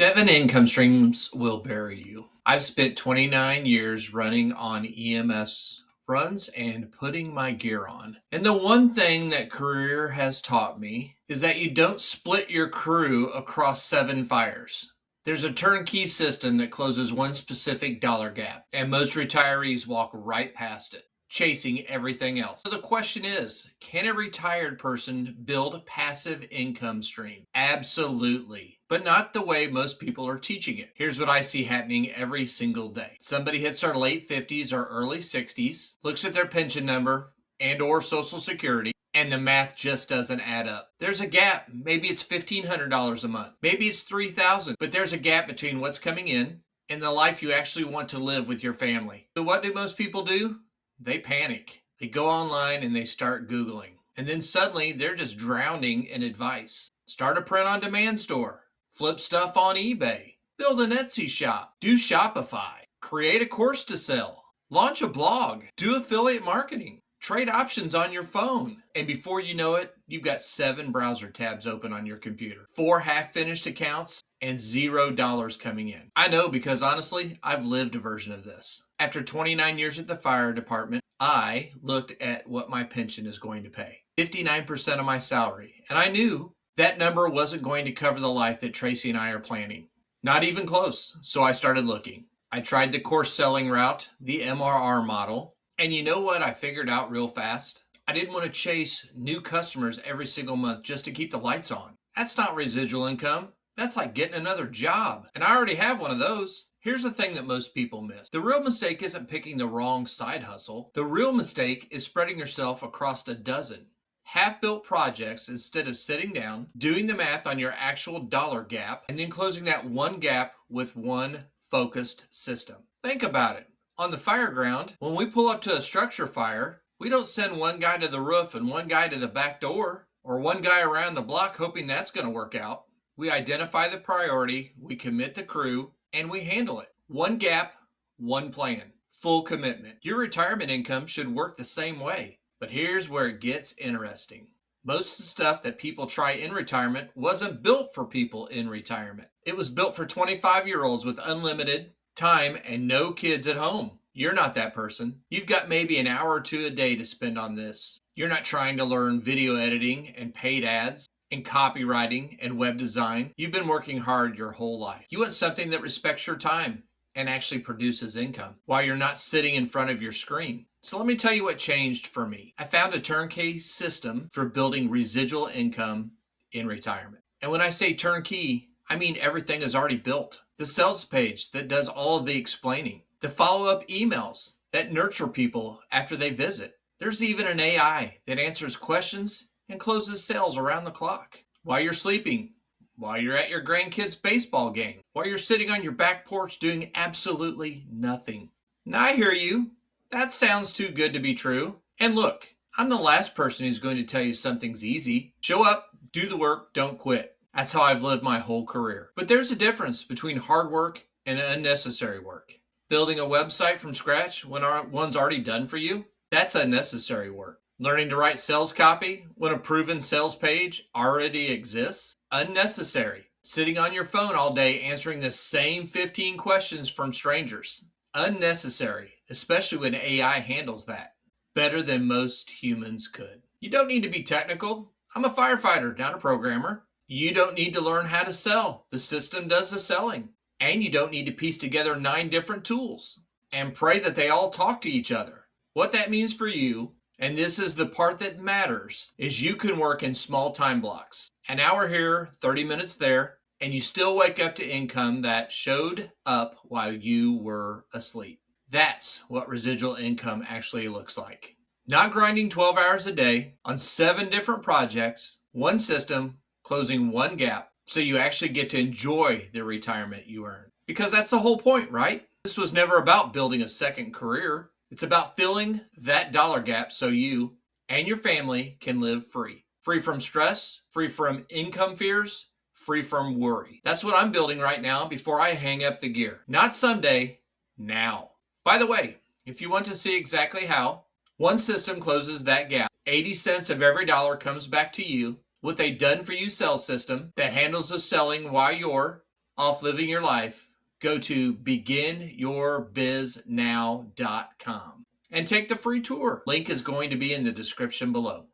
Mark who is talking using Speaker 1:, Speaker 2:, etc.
Speaker 1: 7 income streams will bury you. I've spent 29 years running on EMS runs and putting my gear on. And the one thing that career has taught me is that you don't split your crew across 7 fires. There's a turnkey system that closes one specific dollar gap, and most retirees walk right past it, chasing everything else. So the question is, can a retired person build passive income stream? Absolutely, but not the way most people are teaching it. Here's what I see happening every single day. Somebody hits their late 50s or early 60s, looks at their pension number and or social security, and the math just doesn't add up. There's a gap. Maybe it's $1,500 a month. Maybe it's $3,000, but there's a gap between what's coming in and the life you actually want to live with your family. So what do most people do? They panic. They go online and they start Googling. And then suddenly they're just drowning in advice. Start a print-on-demand store. Flip stuff on eBay. Build an Etsy shop. Do Shopify. Create a course to sell. Launch a blog. Do affiliate marketing. Trade options on your phone. And before you know it, you've got 7 browser tabs open on your computer, 4 half-finished accounts, and $0 coming in. I know because honestly, I've lived a version of this. After 29 years at the fire department, I looked at what my pension is going to pay. 59% of my salary. And I knew that number wasn't going to cover the life that Tracy and I are planning. Not even close. So I started looking. I tried the course selling route, the MRR model. And you know what I figured out real fast? I didn't want to chase new customers every single month just to keep the lights on. That's not residual income. That's like getting another job. And I already have one of those. Here's the thing that most people miss. The real mistake isn't picking the wrong side hustle. The real mistake is spreading yourself across a dozen half-built projects instead of sitting down, doing the math on your actual dollar gap, and then closing that one gap with one focused system. Think about it. On the fire ground, when we pull up to a structure fire, we don't send one guy to the roof and one guy to the back door, or one guy around the block hoping that's going to work out. We identify the priority, we commit the crew, and we handle it. One gap, one plan, full commitment. Your retirement income should work the same way. But here's where it gets interesting. Most of the stuff that people try in retirement wasn't built for people in retirement. It was built for 25-year-olds with unlimited time and no kids at home. You're not that person. You've got maybe an hour or 2 a day to spend on this. You're not trying to learn video editing and paid ads and copywriting and web design. You've been working hard your whole life. You want something that respects your time and actually produces income while you're not sitting in front of your screen. So let me tell you what changed for me. I found a turnkey system for building residual income in retirement. And when I say turnkey, I mean everything is already built. The sales page that does all of the explaining. The follow-up emails that nurture people after they visit. There's even an AI that answers questions and closes sales around the clock. While you're sleeping, while you're at your grandkids' baseball game, while you're sitting on your back porch doing absolutely nothing. Now I hear you. That sounds too good to be true. And look, I'm the last person who's going to tell you something's easy. Show up, do the work, don't quit. That's how I've lived my whole career. But there's a difference between hard work and unnecessary work. Building a website from scratch when one's already done for you, that's unnecessary work. Learning to write sales copy when a proven sales page already exists, unnecessary. Sitting on your phone all day answering the same 15 questions from strangers, unnecessary, especially when AI handles that better than most humans could. You don't need to be technical. I'm a firefighter, not a programmer. You don't need to learn how to sell. The system does the selling. And you don't need to piece together 9 different tools and pray that they all talk to each other. What that means for you, and this is the part that matters, is you can work in small time blocks. An hour here, 30 minutes there, and you still wake up to income that showed up while you were asleep. That's what residual income actually looks like. Not grinding 12 hours a day on 7 different projects, one system, closing one gap, so you actually get to enjoy the retirement you earn. Because that's the whole point, right? This was never about building a second career. It's about filling that dollar gap so you and your family can live free. Free from stress, free from income fears, free from worry. That's what I'm building right now before I hang up the gear. Not someday, now. By the way, if you want to see exactly how, one system closes that gap. 80 cents of every dollar comes back to you with a done-for-you sales system that handles the selling while you're off living your life, go to beginyourbiznaw.com and take the free tour. Link is going to be in the description below.